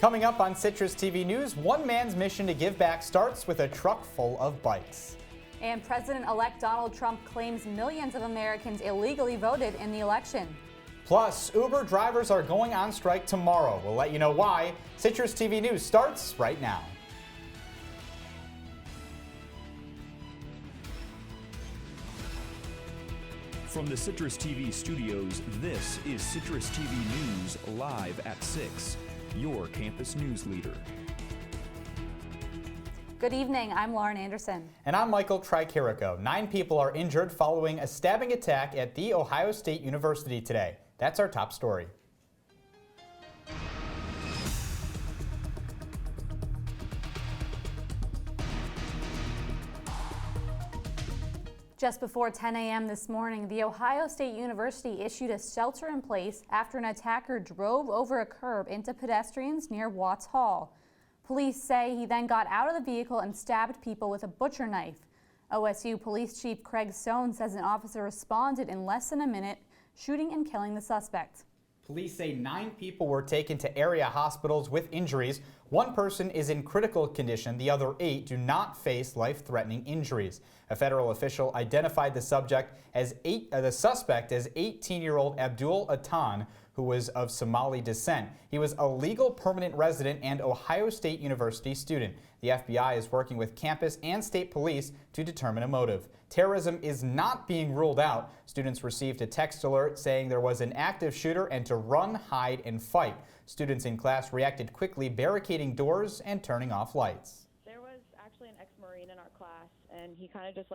Coming up on Citrus TV News, one man's mission to give back starts with a truck full of bikes. And President-elect Donald Trump claims millions of Americans illegally voted in the election. Plus, Uber drivers are going on strike tomorrow. We'll let you know why. Citrus TV News starts right now. From the Citrus TV studios, this is Citrus TV News live at 6, your campus news leader. Good evening, I'm Lauren Anderson. And I'm Michael Tricarico. 9 people are injured following a stabbing attack at The Ohio State University today. That's our top story. Just before 10 a.m. this morning, The Ohio State University issued a shelter-in-place after an attacker drove over a curb into pedestrians near Watts Hall. Police say he then got out of the vehicle and stabbed people with a butcher knife. OSU Police Chief Craig Stone says an officer responded in less than a minute, shooting and killing the suspect. Police say 9 people were taken to area hospitals with injuries. 1 person is in critical condition. The other 8 do not face life-threatening injuries. A federal official identified the suspect as 18-year-old Abdul Atan, who was of Somali descent. He was a legal permanent resident and Ohio State University student. The FBI is working with campus and state police to determine a motive. Terrorism is not being ruled out. Students received a text alert saying there was an active shooter and to run, hide, and fight. Students in class reacted quickly, barricading doors and turning off lights. There was actually an ex-Marine in our class, and he kind of just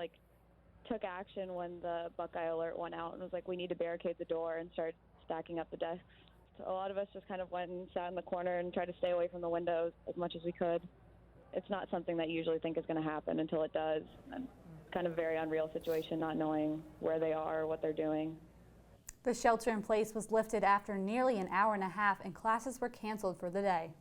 took action when the Buckeye alert went out and was like, we need to barricade the door, and started stacking up the desks. So a lot of us just kind of went and sat in the corner and tried to stay away from the windows as much as we could. It's not something that you usually think is going to happen until it does. And it's kind of a very unreal situation, not knowing where they are or what they're doing. The shelter-in-place was lifted after nearly an hour and a half, and classes were canceled for the day.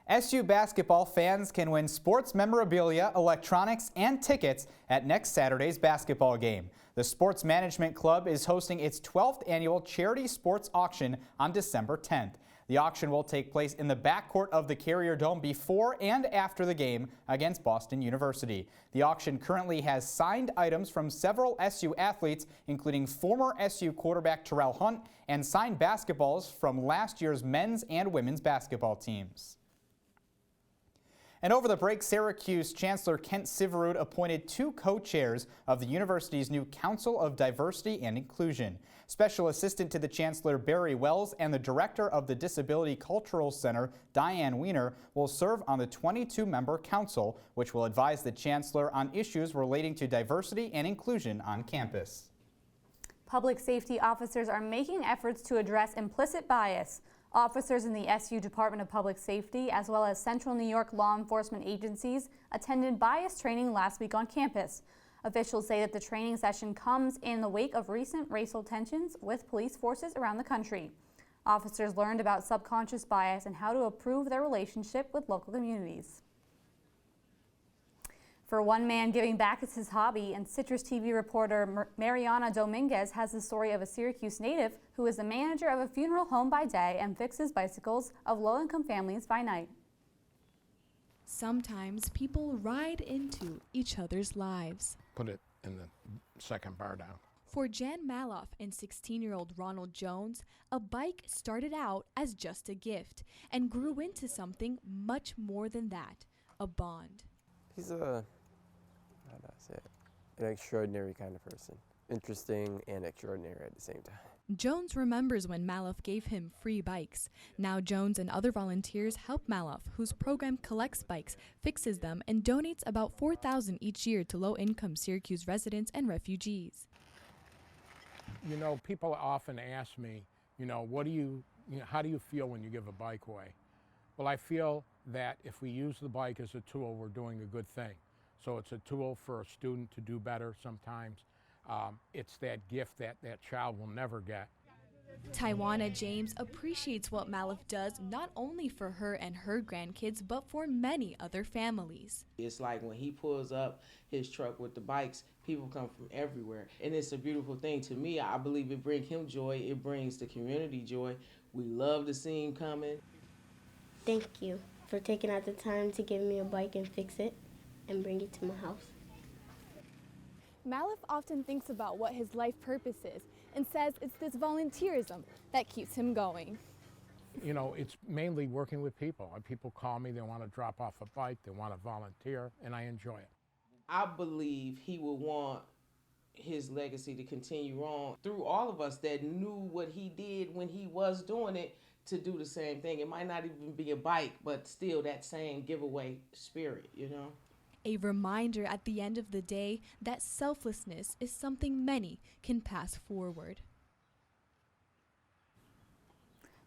SU basketball fans can win sports memorabilia, electronics, and tickets at next Saturday's basketball game. The Sports Management Club is hosting its 12th annual charity sports auction on December 10th. The auction will take place in the backcourt of the Carrier Dome before and after the game against Boston University. The auction currently has signed items from several SU athletes, including former SU quarterback Terrell Hunt, and signed basketballs from last year's men's and women's basketball teams. And over the break, Syracuse Chancellor Kent Syverud appointed 2 co-chairs of the university's new Council of Diversity and Inclusion. Special Assistant to the Chancellor Barry Wells and the Director of the Disability Cultural Center, Diane Weiner, will serve on the 22-member council, which will advise the Chancellor on issues relating to diversity and inclusion on campus. Public safety officers are making efforts to address implicit bias. Officers in the SU Department of Public Safety, as well as Central New York law enforcement agencies, attended bias training last week on campus. Officials say that the training session comes in the wake of recent racial tensions with police forces around the country. Officers learned about subconscious bias and how to improve their relationship with local communities. For one man, giving back is his hobby, and Citrus TV reporter Mariana Dominguez has the story of a Syracuse native who is the manager of a funeral home by day and fixes bicycles of low-income families by night. Sometimes people ride into each other's lives. Put it in the second bar down. For Jan Maloff and 16-year-old Ronald Jones, a bike started out as just a gift and grew into something much more than that, a bond. He's an extraordinary kind of person. Interesting and extraordinary at the same time. Jones remembers when Maloff gave him free bikes. Now Jones and other volunteers help Maloff, whose program collects bikes, fixes them, and donates about $4,000 each year to low-income Syracuse residents and refugees. You know, people often ask me, how do you feel when you give a bike away? Well, I feel that if we use the bike as a tool, we're doing a good thing. So it's a tool for a student to do better sometimes. It's that gift that that child will never get. Taiwana James appreciates what Malif does not only for her and her grandkids, but for many other families. It's like when he pulls up his truck with the bikes, people come from everywhere. And it's a beautiful thing. To me, I believe it brings him joy. It brings the community joy. We love to see him coming. Thank you for taking out the time to give me a bike and fix it and bring it to my house. Malif often thinks about what his life purpose is and says it's this volunteerism that keeps him going. You know, it's mainly working with people. People call me, they want to drop off a bike, they want to volunteer, and I enjoy it. I believe he would want his legacy to continue on through all of us that knew what he did when he was doing it to do the same thing. It might not even be a bike, but still that same giveaway spirit, you know? A reminder at the end of the day that selflessness is something many can pass forward.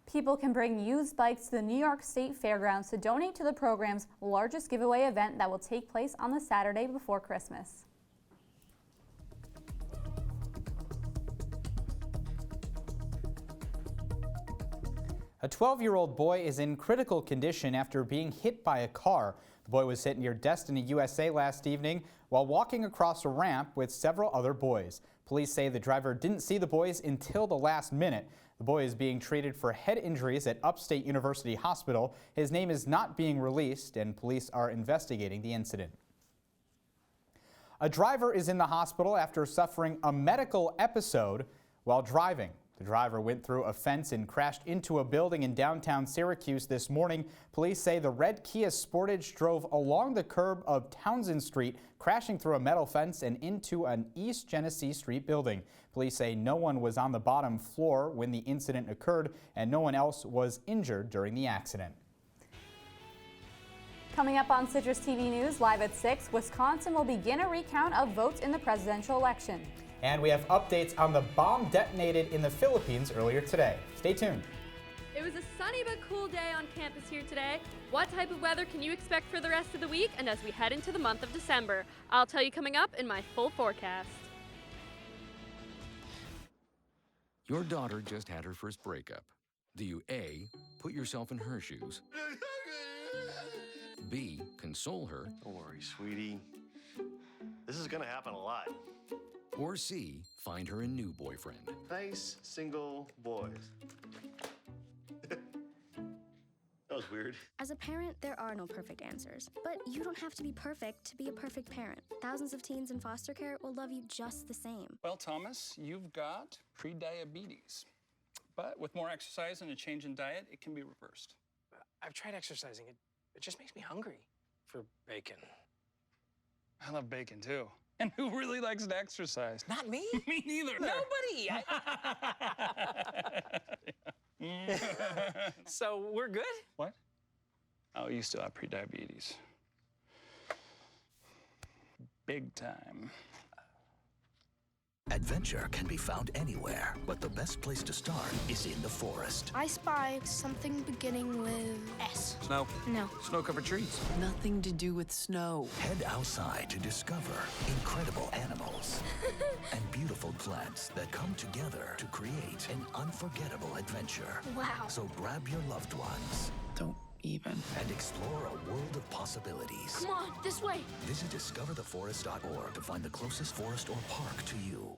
People can bring used bikes to the New York State Fairgrounds to donate to the program's largest giveaway event that will take place on the Saturday before Christmas. A 12-year-old boy is in critical condition after being hit by a car. The boy was hit near Destiny, USA last evening while walking across a ramp with several other boys. Police say the driver didn't see the boys until the last minute. The boy is being treated for head injuries at Upstate University Hospital. His name is not being released, and police are investigating the incident. A driver is in the hospital after suffering a medical episode while driving. The driver went through a fence and crashed into a building in downtown Syracuse this morning. Police say the red Kia Sportage drove along the curb of Townsend Street, crashing through a metal fence and into an East Genesee Street building. Police say no one was on the bottom floor when the incident occurred and no one else was injured during the accident. Coming up on Citrus TV News, live at 6, Wisconsin will begin a recount of votes in the presidential election. And we have updates on the bomb detonated in the Philippines earlier today. Stay tuned. It was a sunny but cool day on campus here today. What type of weather can you expect for the rest of the week and as we head into the month of December? I'll tell you coming up in my full forecast. Your daughter just had her first breakup. Do you A, put yourself in her shoes? B, console her? Don't worry, sweetie. This is gonna happen a lot. Or C, find her a new boyfriend? Nice, single boys. That was weird. As a parent, there are no perfect answers. But you don't have to be perfect to be a perfect parent. Thousands of teens in foster care will love you just the same. Well, Thomas, you've got prediabetes. But with more exercise and a change in diet, it can be reversed. I've tried exercising. It just makes me hungry for bacon. I love bacon, too. And who really likes to exercise? Not me. Me neither. Nobody. So we're good? What? Oh, you still have prediabetes. Big time. Adventure can be found anywhere, but the best place to start is in the forest. I spy something beginning with S. Snow? No. Snow-covered trees? Nothing to do with snow. Head outside to discover incredible animals and beautiful plants that come together to create an unforgettable adventure. Wow. So grab your loved ones. Don't even. And explore a world of possibilities. Come on, this way. Visit discovertheforest.org to find the closest forest or park to you.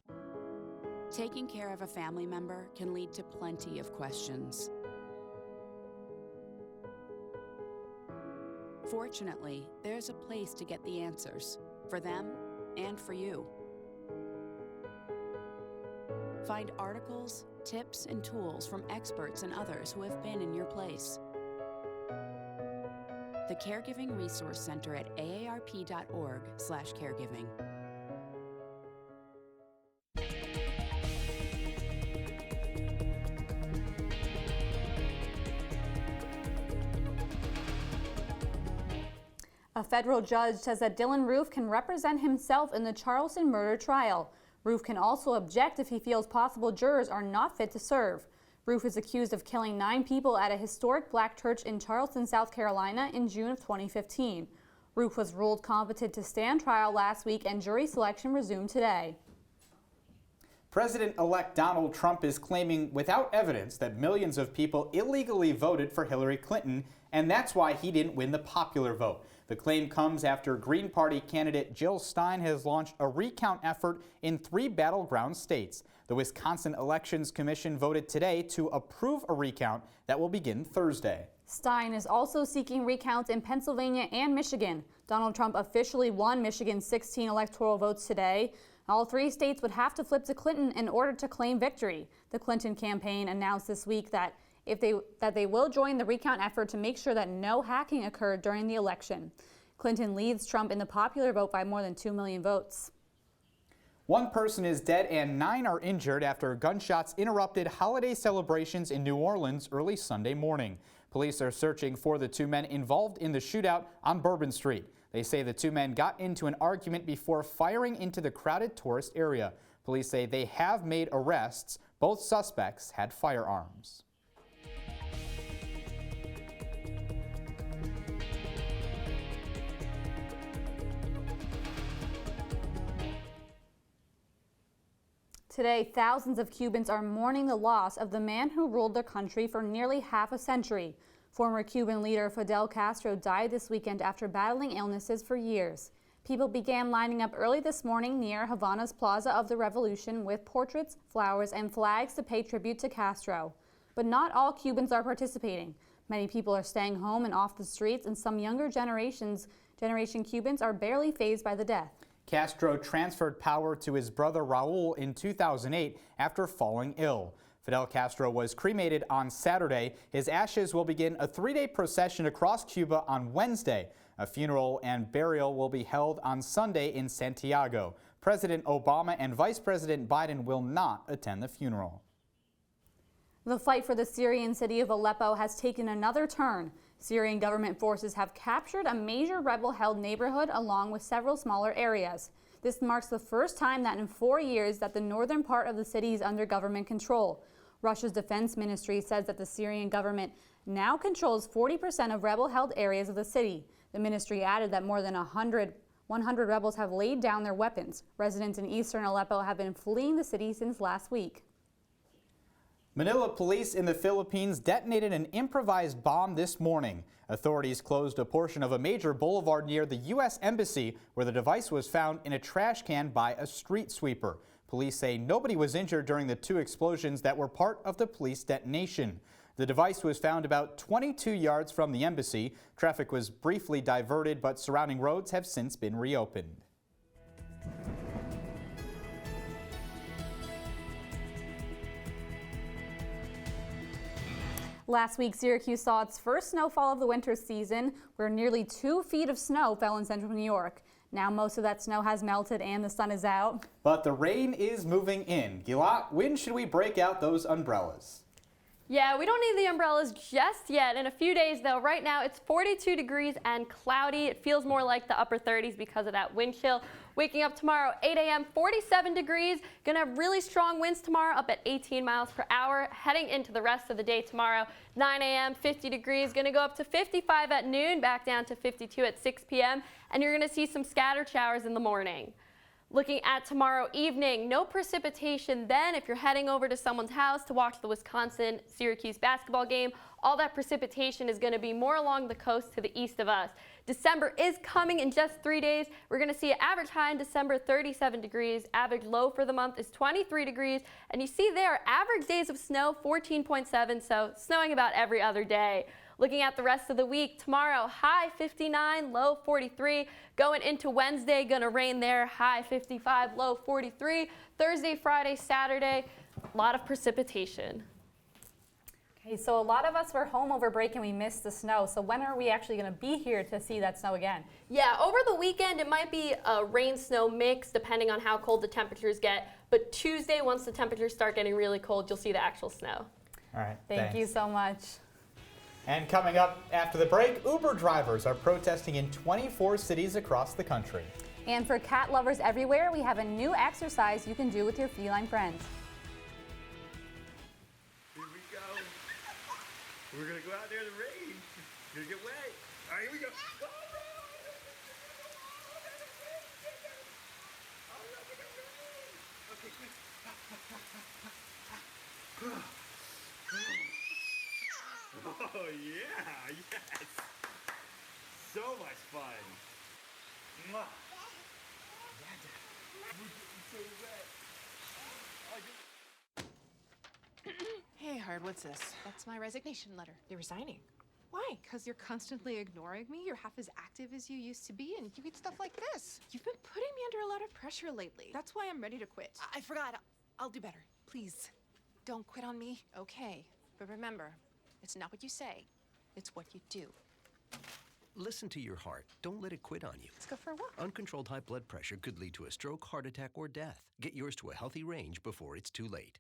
Taking care of a family member can lead to plenty of questions. Fortunately, there's a place to get the answers, for them and for you. Find articles, tips, and tools from experts and others who have been in your place. The Caregiving Resource Center at aarp.org/caregiving. A federal judge says that Dylan Roof can represent himself in the Charleston murder trial. Roof can also object if he feels possible jurors are not fit to serve. Roof is accused of killing 9 people at a historic black church in Charleston, South Carolina in June of 2015. Roof was ruled competent to stand trial last week and jury selection resumed today. President-elect Donald Trump is claiming without evidence that millions of people illegally voted for Hillary Clinton, and that's why he didn't win the popular vote. The claim comes after Green Party candidate Jill Stein has launched a recount effort in 3 battleground states. The Wisconsin Elections Commission voted today to approve a recount that will begin Thursday. Stein is also seeking recounts in Pennsylvania and Michigan. Donald Trump officially won Michigan's 16 electoral votes today. All 3 states would have to flip to Clinton in order to claim victory. The Clinton campaign announced this week that they will join the recount effort to make sure that no hacking occurred during the election. Clinton leads Trump in the popular vote by more than 2 million votes. 1 person is dead and 9 are injured after gunshots interrupted holiday celebrations in New Orleans early Sunday morning. Police are searching for the 2 men involved in the shootout on Bourbon Street. They say the 2 men got into an argument before firing into the crowded tourist area. Police say they have made arrests. Both suspects had firearms. Today, thousands of Cubans are mourning the loss of the man who ruled their country for nearly half a century. Former Cuban leader Fidel Castro died this weekend after battling illnesses for years. People began lining up early this morning near Havana's Plaza of the Revolution with portraits, flowers, and flags to pay tribute to Castro. But not all Cubans are participating. Many people are staying home and off the streets, and some younger generation Cubans are barely fazed by the death. Castro transferred power to his brother Raul in 2008 after falling ill. Fidel Castro was cremated on Saturday. His ashes will begin a 3-day procession across Cuba on Wednesday. A funeral and burial will be held on Sunday in Santiago. President Obama and Vice President Biden will not attend the funeral. The fight for the Syrian city of Aleppo has taken another turn. Syrian government forces have captured a major rebel-held neighborhood along with several smaller areas. This marks the first time that in 4 years that the northern part of the city is under government control. Russia's defense ministry says that the Syrian government now controls 40% of rebel-held areas of the city. The ministry added that more than 100 rebels have laid down their weapons. Residents in eastern Aleppo have been fleeing the city since last week. Manila police in the Philippines detonated an improvised bomb this morning. Authorities closed a portion of a major boulevard near the U.S. Embassy where the device was found in a trash can by a street sweeper. Police say nobody was injured during the 2 explosions that were part of the police detonation. The device was found about 22 yards from the embassy. Traffic was briefly diverted, but surrounding roads have since been reopened. Last week, Syracuse saw its first snowfall of the winter season, where nearly 2 feet of snow fell in central New York. Now most of that snow has melted and the sun is out. But the rain is moving in. Gilad, when should we break out those umbrellas? Yeah, we don't need the umbrellas just yet. In a few days, though, right now it's 42 degrees and cloudy. It feels more like the upper 30s because of that wind chill. Waking up tomorrow, 8 a.m., 47 degrees. Gonna have really strong winds tomorrow, up at 18 miles per hour. Heading into the rest of the day tomorrow, 9 a.m., 50 degrees. Gonna go up to 55 at noon, back down to 52 at 6 p.m. And you're gonna see some scattered showers in the morning. Looking at tomorrow evening, no precipitation then. If you're heading over to someone's house to watch the Wisconsin-Syracuse basketball game, all that precipitation is going to be more along the coast to the east of us. December is coming in just 3 days. We're going to see an average high in December, 37 degrees. Average low for the month is 23 degrees. And you see there, average days of snow, 14.7, so snowing about every other day. Looking at the rest of the week, tomorrow, high 59, low 43. Going into Wednesday, gonna rain there, high 55, low 43. Thursday, Friday, Saturday, a lot of precipitation. Okay, so a lot of us were home over break and we missed the snow. So when are we actually gonna be here to see that snow again? Yeah, over the weekend, it might be a rain-snow mix depending on how cold the temperatures get. But Tuesday, once the temperatures start getting really cold, you'll see the actual snow. All right, Thank you so much. And coming up after the break, Uber drivers are protesting in 24 cities across the country. And for cat lovers everywhere, we have a new exercise you can do with your feline friends. Here we go. We're going to go out there in the rain. You're going to get wet. All right, here we go. Okay, quick. yeah, yes. So much fun. Mwah. Hey, Hard, what's this? That's my resignation letter. You're resigning. Why? Because you're constantly ignoring me. You're half as active as you used to be, and you eat stuff like this. You've been putting me under a lot of pressure lately. That's why I'm ready to quit. I forgot. I'll do better. Please, don't quit on me. Okay, but remember, it's not what you say, it's what you do. Listen to your heart. Don't let it quit on you. Let's go for a walk. Uncontrolled high blood pressure could lead to a stroke, heart attack, or death. Get yours to a healthy range before it's too late.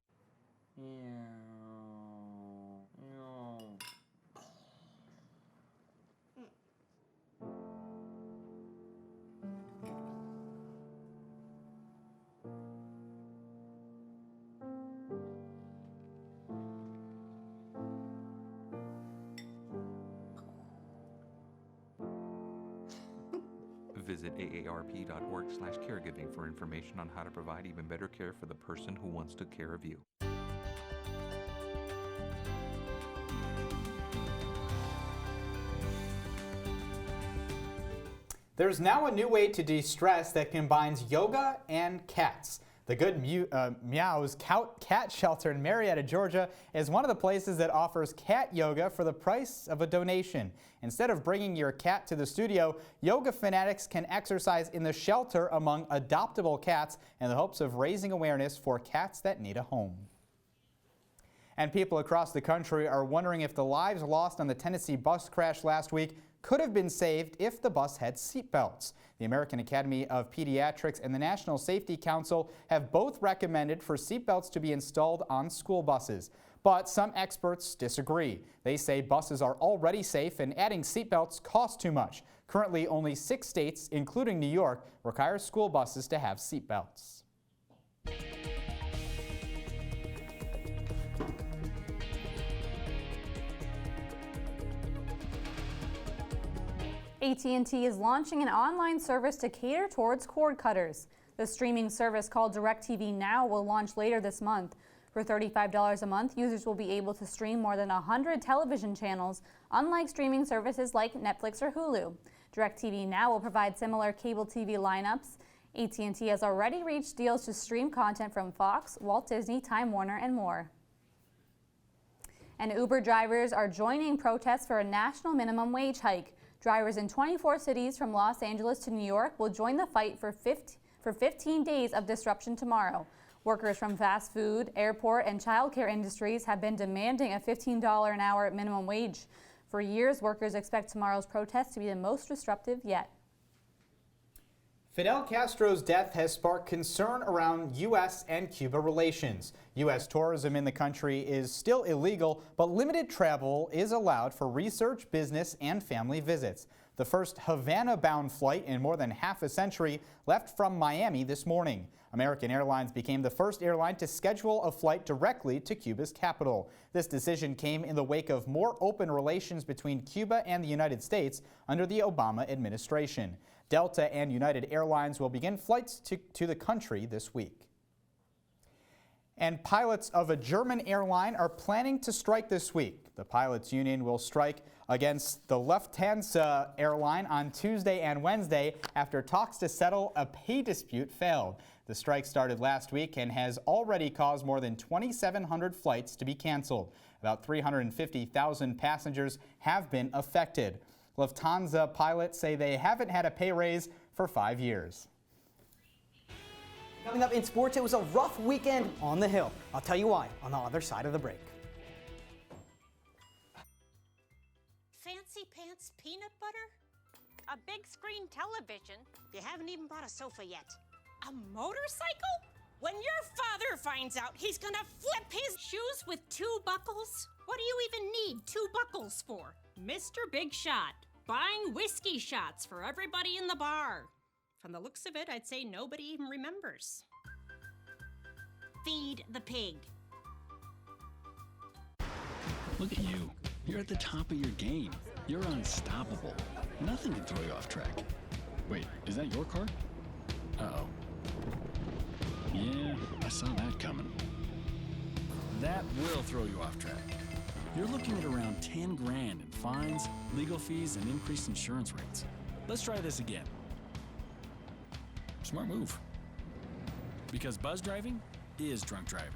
Visit aarp.org/caregiving for information on how to provide even better care for the person who wants to care of you. There's now a new way to de-stress that combines yoga and cats. The Good Meows Cat Shelter in Marietta, Georgia is one of the places that offers cat yoga for the price of a donation. Instead of bringing your cat to the studio, yoga fanatics can exercise in the shelter among adoptable cats in the hopes of raising awareness for cats that need a home. And people across the country are wondering if the lives lost on the Tennessee bus crash last week could have been saved if the bus had seatbelts. The American Academy of Pediatrics and the National Safety Council have both recommended for seatbelts to be installed on school buses. But some experts disagree. They say buses are already safe and adding seatbelts costs too much. Currently, only 6 states, including New York, require school buses to have seatbelts. AT&T is launching an online service to cater towards cord cutters. The streaming service called DirecTV Now will launch later this month. For $35 a month, users will be able to stream more than 100 television channels, unlike streaming services like Netflix or Hulu. DirecTV Now will provide similar cable TV lineups. AT&T has already reached deals to stream content from Fox, Walt Disney, Time Warner, and more. And Uber drivers are joining protests for a national minimum wage hike. Drivers in 24 cities from Los Angeles to New York will join the fight for 15 days of disruption tomorrow. Workers from fast food, airport, and childcare industries have been demanding a $15 an hour minimum wage. For years, workers expect tomorrow's protest to be the most disruptive yet. Fidel Castro's death has sparked concern around U.S. and Cuba relations. U.S. tourism in the country is still illegal, but limited travel is allowed for research, business, and family visits. The first Havana-bound flight in more than half a century left from Miami this morning. American Airlines became the first airline to schedule a flight directly to Cuba's capital. This decision came in the wake of more open relations between Cuba and the United States under the Obama administration. Delta and United Airlines will begin flights to the country this week. And pilots of a German airline are planning to strike this week. The pilots' union will strike against the Lufthansa airline on Tuesday and Wednesday after talks to settle a pay dispute failed. The strike started last week and has already caused more than 2,700 flights to be canceled. About 350,000 passengers have been affected. Lufthansa pilots say they haven't had a pay raise for 5 years. Coming up in sports, it was a rough weekend on the Hill. I'll tell you why on the other side of the break. Fancy pants peanut butter? A big screen television? You haven't even bought a sofa yet. A motorcycle? When your father finds out, he's gonna flip his shoes with 2 buckles? What do you even need 2 buckles for? Mr. Big Shot, buying whiskey shots for everybody in the bar. From the looks of it, I'd say nobody even remembers. Feed the pig. Look at you. You're at the top of your game. You're unstoppable. Nothing can throw you off track. Wait, is that your car? Uh-oh. Yeah, I saw that coming. That will throw you off track. you're looking at around 10 grand in fines, legal fees, and increased insurance rates. Let's try this again. Smart move. Because buzz driving is drunk driving.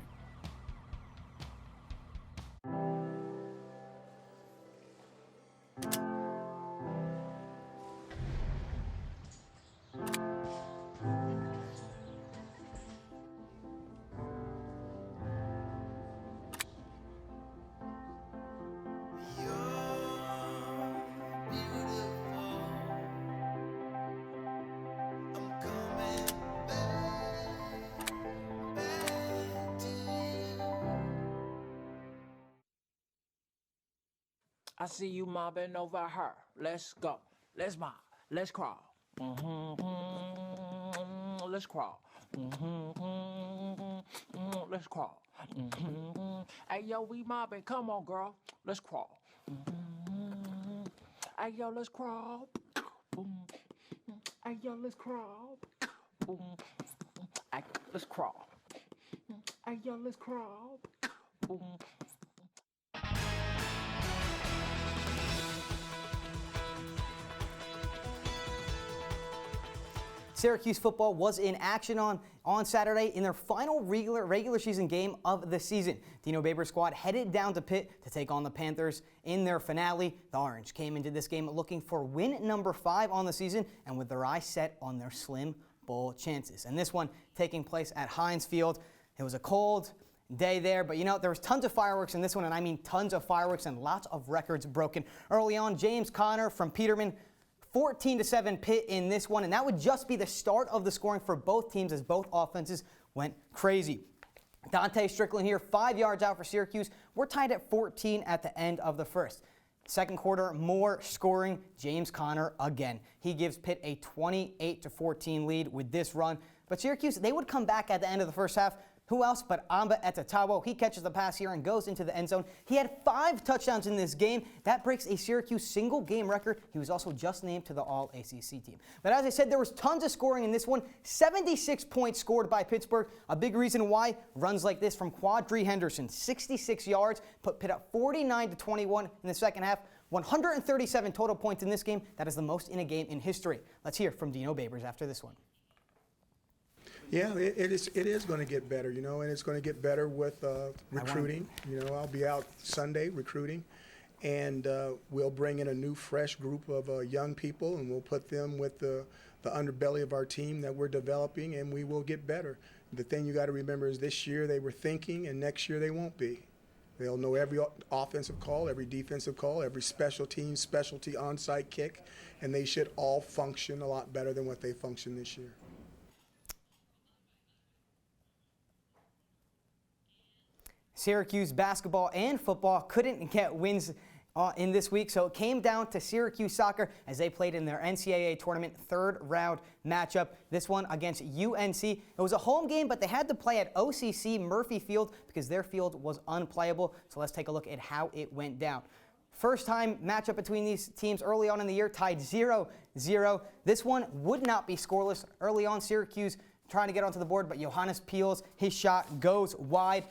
I see you mobbing over her. Let's go. Let's mob. Let's crawl. Let's crawl. Let's crawl. Hey, yo, we mobbing. Come on, girl. Let's crawl. Hey, yo, let's crawl. Hey, yo, let's crawl. Hey, let's crawl. Hey, yo, let's crawl. Syracuse football was in action on Saturday in their final regular season game of the season. Dino Babers' squad headed down to Pitt to take on the Panthers in their finale. The Orange came into this game looking for win number 5 on the season and with their eyes set on their slim bowl chances. And this one taking place at Heinz Field. It was a cold day there, but you know, there was tons of fireworks in this one, and I mean tons of fireworks and lots of records broken. Early on, James Conner from Peterman 14-7 Pitt in this one, and that would just be the start of the scoring for both teams as both offenses went crazy. Dante Strickland here, 5 yards out for Syracuse. We're tied at 14 at the end of the first. Second quarter, more scoring. James Conner again. He gives Pitt a 28-14 lead with this run. But Syracuse, they would come back at the end of the first half. Who else but Amba Etatawo? He catches the pass here and goes into the end zone. He had 5 touchdowns in this game. That breaks a Syracuse single game record. He was also just named to the All-ACC team. But as I said, there was tons of scoring in this one. 76 points scored by Pittsburgh. A big reason why, runs like this from Quadri Henderson. 66 yards, put Pitt up 49-21 in the second half. 137 total points in this game. That is the most in a game in history. Let's hear from Dino Babers after this one. Yeah, it is going to get better, you know, and it's going to get better with recruiting. You know, I'll be out Sunday recruiting, and we'll bring in a new, fresh group of young people, and we'll put them with the underbelly of our team that we're developing, and we will get better. The thing you got to remember is this year they were thinking, and next year they won't be. They'll know every offensive call, every defensive call, every specialty onside kick, and they should all function a lot better than what they function this year. Syracuse basketball and football couldn't get wins in this week, so it came down to Syracuse soccer as they played in their NCAA tournament third round matchup. This one against UNC. It was a home game, but they had to play at OCC Murphy Field because their field was unplayable. So let's take a look at how it went down. First time matchup between these teams early on in the year, tied 0-0. This one would not be scoreless. Early on, Syracuse trying to get onto the board, but Johannes Peels, his shot goes wide.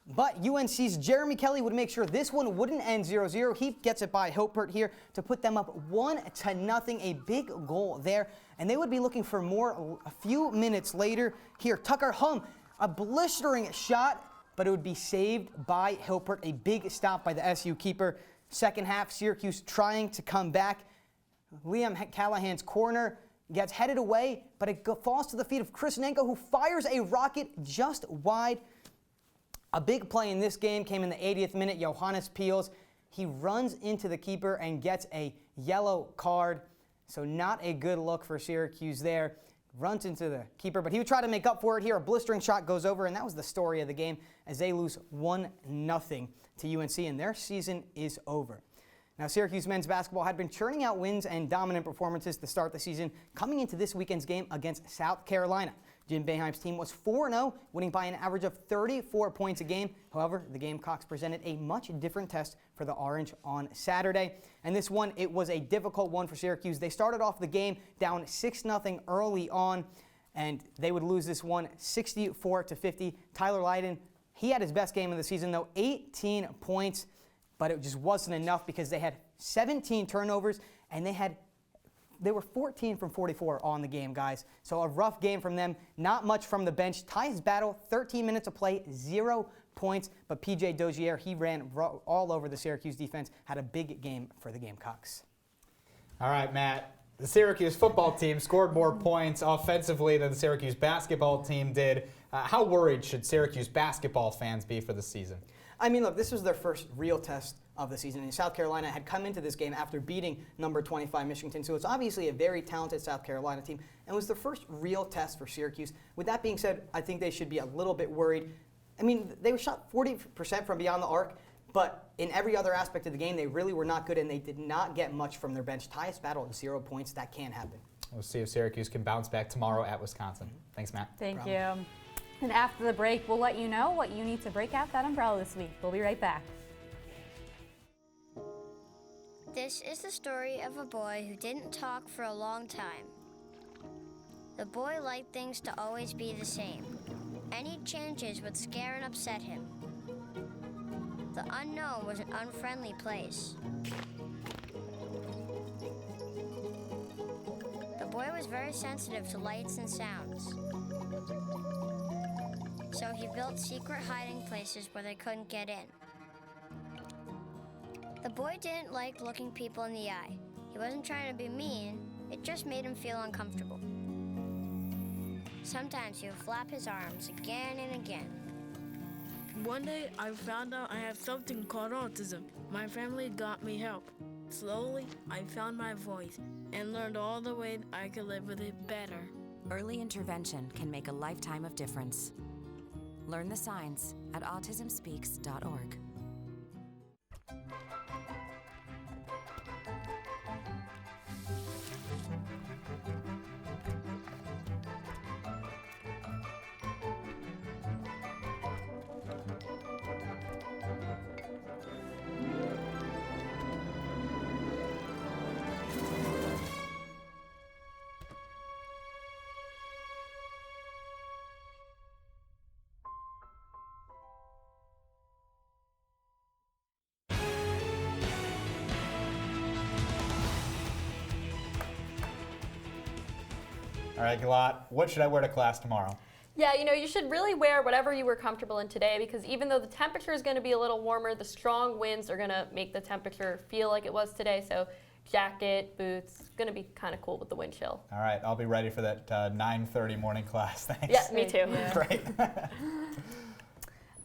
But UNC's Jeremy Kelly would make sure this one wouldn't end 0-0. He gets it by Hilpert here to put them up 1-0. A big goal there. And they would be looking for more a few minutes later. Here, Tucker Hum, a blistering shot, but it would be saved by Hilpert. A big stop by the SU keeper. Second half, Syracuse trying to come back. Liam Callahan's corner gets headed away, but it falls to the feet of Chris Nenko, who fires a rocket just wide. A big play in this game came in the 80th minute. Johannes Peels, he runs into the keeper and gets a yellow card. So not a good look for Syracuse there. Runs into the keeper, but he would try to make up for it here. A blistering shot goes over, and that was the story of the game as they lose 1-0 to UNC, and their season is over. Now, Syracuse men's basketball had been churning out wins and dominant performances to start the season, coming into this weekend's game against South Carolina. Jim Boeheim's team was 4-0, winning by an average of 34 points a game. However, the Gamecocks presented a much different test for the Orange on Saturday. And this one, it was a difficult one for Syracuse. They started off the game down 6-0 early on, and they would lose this one 64-50. Tyler Lydon, he had his best game of the season, though, 18 points. but it just wasn't enough because they had 17 turnovers and they were 14 from 44 on the game, guys. So a rough game from them. Not much from the bench. Ty's battle, 13 minutes of play, 0 points. But P.J. Dozier, he ran all over the Syracuse defense, had a big game for the Gamecocks. All right, Matt. The Syracuse football team scored more points offensively than the Syracuse basketball team did. How worried should Syracuse basketball fans be for the season? I mean, look, this was their first real test of the season. And South Carolina had come into this game after beating number 25 Michigan. So it's obviously a very talented South Carolina team. And it was the first real test for Syracuse. With that being said, I think they should be a little bit worried. I mean, they were shot 40% from beyond the arc. But in every other aspect of the game, they really were not good, and they did not get much from their bench. Tyus battle at 0 points. That can happen. We'll see if Syracuse can bounce back tomorrow at Wisconsin. Thanks, Matt. Thank you. And after the break, we'll let you know what you need to break out that umbrella this week. We'll be right back. This is the story of a boy who didn't talk for a long time. The boy liked things to always be the same. Any changes would scare and upset him. The unknown was an unfriendly place. The boy was very sensitive to lights and sounds. So he built secret hiding places where they couldn't get in. The boy didn't like looking people in the eye. He wasn't trying to be mean, it just made him feel uncomfortable. Sometimes he would flap his arms again and again. One day, I found out I have something called autism. My family got me help. Slowly, I found my voice and learned all the ways I could live with it better. Early intervention can make a lifetime of difference. Learn the signs at autismspeaks.org. All right, Galat, what should I wear to class tomorrow? Yeah, you know, you should really wear whatever you were comfortable in today, because even though the temperature is going to be a little warmer, the strong winds are going to make the temperature feel like it was today. So jacket, boots, going to be kind of cool with the wind chill. All right, I'll be ready for that 9:30 morning class. Thanks. Yeah, me too. Yeah. Great.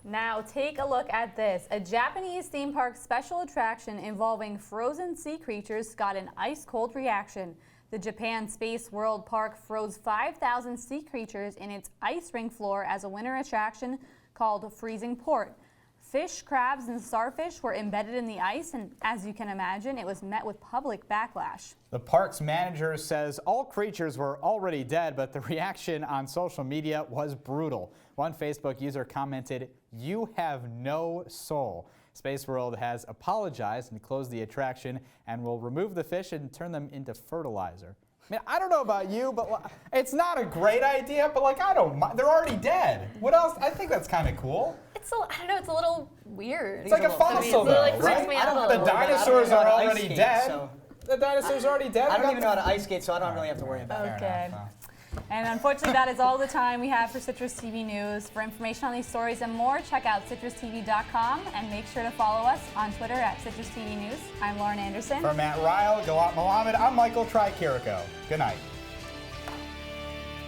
Now take a look at this. A Japanese theme park special attraction involving frozen sea creatures got an ice-cold reaction. The Japan Space World Park froze 5,000 sea creatures in its ice rink floor as a winter attraction called Freezing Port. Fish, crabs, and starfish were embedded in the ice, and as you can imagine, it was met with public backlash. The park's manager says all creatures were already dead, but the reaction on social media was brutal. One Facebook user commented, "You have no soul." Space World has apologized and closed the attraction and will remove the fish and turn them into fertilizer. I mean, I don't know about you, but it's not a great idea, but like, I don't mind. They're already dead. What else? I think that's kind of cool. I don't know, it's a little weird. It's like a fossil, though, right? The dinosaurs are already dead. The dinosaurs are already dead. I don't even know how to ice skate, so I don't really have to worry about it. Okay. And unfortunately, that is all the time we have for Citrus TV News. For information on these stories and more, check out CitrusTV.com and make sure to follow us on Twitter at CitrusTV News. I'm Lauren Anderson. For Matt Ryle, Galat Mohammed, I'm Michael Tricarico. Good night.